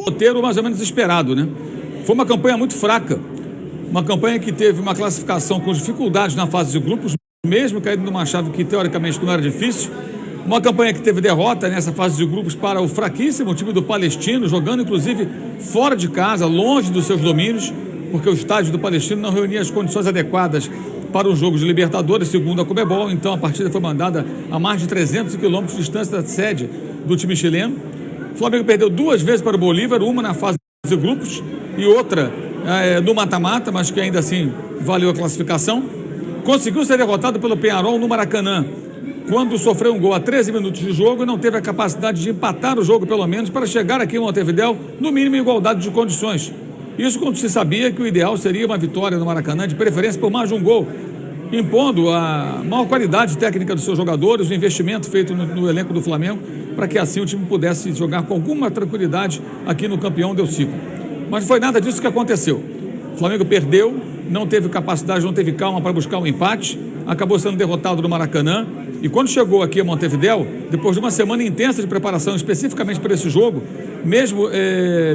roteiro mais ou menos esperado, né? Foi uma campanha muito fraca, uma campanha que teve uma classificação com dificuldades na fase de grupos, mesmo caindo numa chave que teoricamente não era difícil, uma campanha que teve derrota nessa fase de grupos para o fraquíssimo time do Palestino, jogando inclusive fora de casa, longe dos seus domínios, porque o estádio do Palestino não reunia as condições adequadas para um jogo de Libertadores, segundo a Conmebol. Então a partida foi mandada a mais de 300 quilômetros de distância da sede do time chileno. O Flamengo perdeu 2 vezes para o Bolívar, uma na fase de grupos e outra no mata-mata, mas que ainda assim valeu a classificação. Conseguiu ser derrotado pelo Peñarol no Maracanã, quando sofreu um gol a 13 minutos de jogo e não teve a capacidade de empatar o jogo, pelo menos, para chegar aqui em Montevidéu, no mínimo em igualdade de condições. Isso quando se sabia que o ideal seria uma vitória no Maracanã, de preferência por mais de um gol, impondo a maior qualidade técnica dos seus jogadores, o investimento feito no elenco do Flamengo, para que assim o time pudesse jogar com alguma tranquilidade aqui no campeão del Siglo. Mas não foi nada disso que aconteceu. O Flamengo perdeu, não teve capacidade, não teve calma para buscar um empate, acabou sendo derrotado no Maracanã. E quando chegou aqui a Montevidéu, depois de uma semana intensa de preparação especificamente para esse jogo, mesmo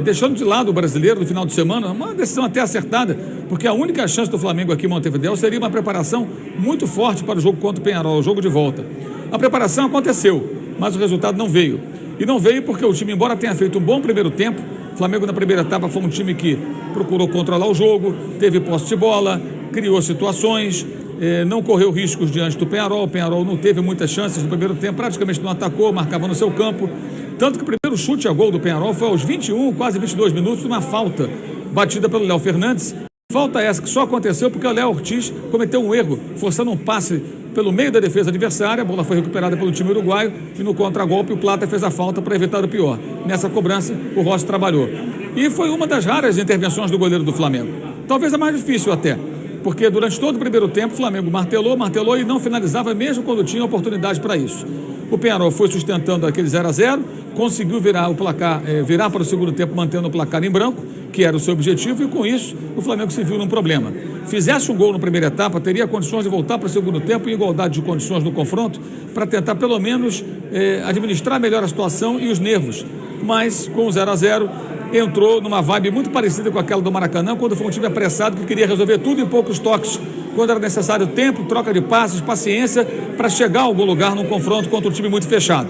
deixando de lado o brasileiro no final de semana, uma decisão até acertada, porque a única chance do Flamengo aqui em Montevidéu seria uma preparação muito forte para o jogo contra o Peñarol, o jogo de volta. A preparação aconteceu, mas o resultado não veio. E não veio porque o time, embora tenha feito um bom primeiro tempo, o Flamengo na primeira etapa foi um time que procurou controlar o jogo, teve posse de bola, criou situações, não correu riscos diante do Peñarol. O Peñarol não teve muitas chances no primeiro tempo, praticamente não atacou, marcava no seu campo. Tanto que o primeiro chute a gol do Peñarol foi aos 21, quase 22 minutos, uma falta batida pelo Léo Fernandes. Falta essa que só aconteceu porque o Léo Ortiz cometeu um erro, forçando um passe pelo meio da defesa adversária. A bola foi recuperada pelo time uruguaio e no contragolpe o Plata fez a falta para evitar o pior. Nessa cobrança o Rossi trabalhou. E foi uma das raras intervenções do goleiro do Flamengo. Talvez a mais difícil até, porque durante todo o primeiro tempo o Flamengo martelou e não finalizava mesmo quando tinha oportunidade para isso. O Peñarol foi sustentando aquele 0-0, conseguiu virar o placar, virar para o segundo tempo mantendo o placar em branco, que era o seu objetivo, e com isso o Flamengo se viu num problema. Fizesse um gol na primeira etapa, teria condições de voltar para o segundo tempo em igualdade de condições no confronto, para tentar pelo menos administrar melhor a situação e os nervos. Mas com o 0-0 entrou numa vibe muito parecida com aquela do Maracanã, quando foi um time apressado que queria resolver tudo em poucos toques, quando era necessário tempo, troca de passes, paciência para chegar a algum lugar num confronto contra um time muito fechado.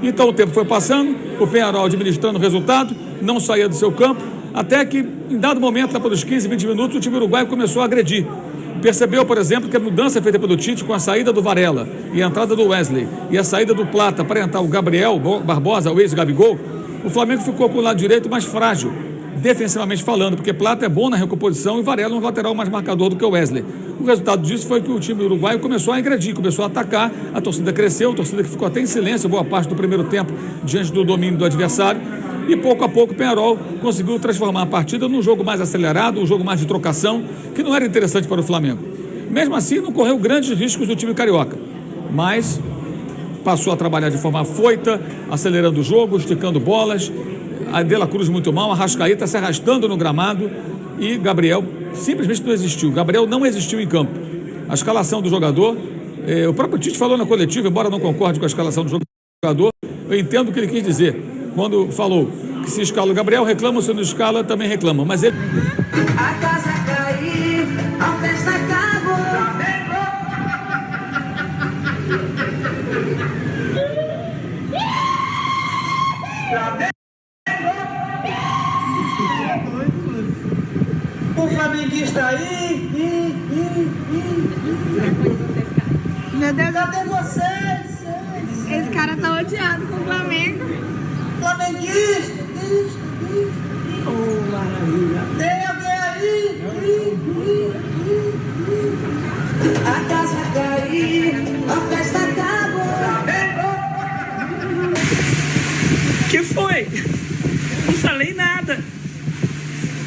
Então o tempo foi passando, o Peñarol administrando o resultado, não saía do seu campo, até que em dado momento, lá pelos 15, 20 minutos, o time uruguaio começou a agredir. Percebeu, por exemplo, que a mudança feita pelo Tite com a saída do Varela e a entrada do Wesley e a saída do Plata para entrar o Gabriel Barbosa, o ex-Gabigol, o Flamengo ficou com o lado direito mais frágil, defensivamente falando, porque Plata é bom na recomposição e Varela é um lateral mais marcador do que o Wesley. O resultado disso foi que o time uruguaio começou a agredir, começou a atacar, a torcida cresceu, a torcida que ficou até em silêncio boa parte do primeiro tempo diante do domínio do adversário, e pouco a pouco o Peñarol conseguiu transformar a partida num jogo mais acelerado, um jogo mais de trocação, que não era interessante para o Flamengo. Mesmo assim, não correu grandes riscos do time carioca, mas passou a trabalhar de forma afoita, acelerando o jogo, esticando bolas. A De La Cruz muito mal, a Arrascaeta se arrastando no gramado e Gabriel simplesmente não existiu. Gabriel não existiu em campo. A escalação do jogador, o próprio Tite falou na coletiva, embora não concorde com a escalação do jogador, eu entendo o que ele quis dizer quando falou que se escala o Gabriel, reclama, se não escala, também reclama. Mas ele... A casa caiu, a festa acabou. O flamenguista aí. Meu Deus, Cadê vocês? esse cara tá odiado com o Flamengo. Flamenguista. Oh, maravilha. Tem alguém aí? A casa caiu, a festa acabou. Que foi? Não falei nada.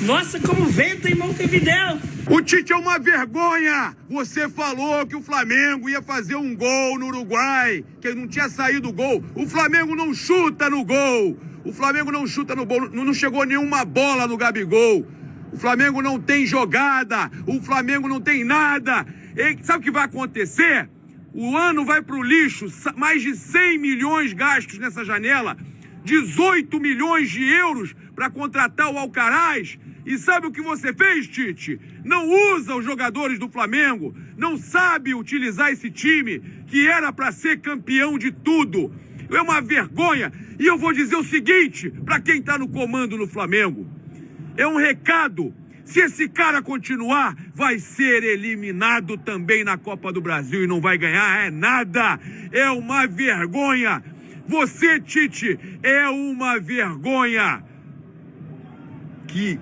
Nossa, como venta em Montevidéu. O Tite é uma vergonha! Você falou que o Flamengo ia fazer um gol no Uruguai, que não tinha saído o gol. O Flamengo não chuta no gol. O Flamengo não chuta no gol. Não chegou nenhuma bola no Gabigol. O Flamengo não tem jogada. O Flamengo não tem nada. E sabe o que vai acontecer? O ano vai pro lixo. Mais de 100 milhões gastos nessa janela. 18 milhões de euros para contratar o Alcaraz. E sabe o que você fez, Tite? Não usa os jogadores do Flamengo, não sabe utilizar esse time que era para ser campeão de tudo. É uma vergonha. E eu vou dizer o seguinte para quem está no comando no Flamengo. É um recado. Se esse cara continuar, vai ser eliminado também na Copa do Brasil e não vai ganhar nada. É uma vergonha. Você, Tite, é uma vergonha. Que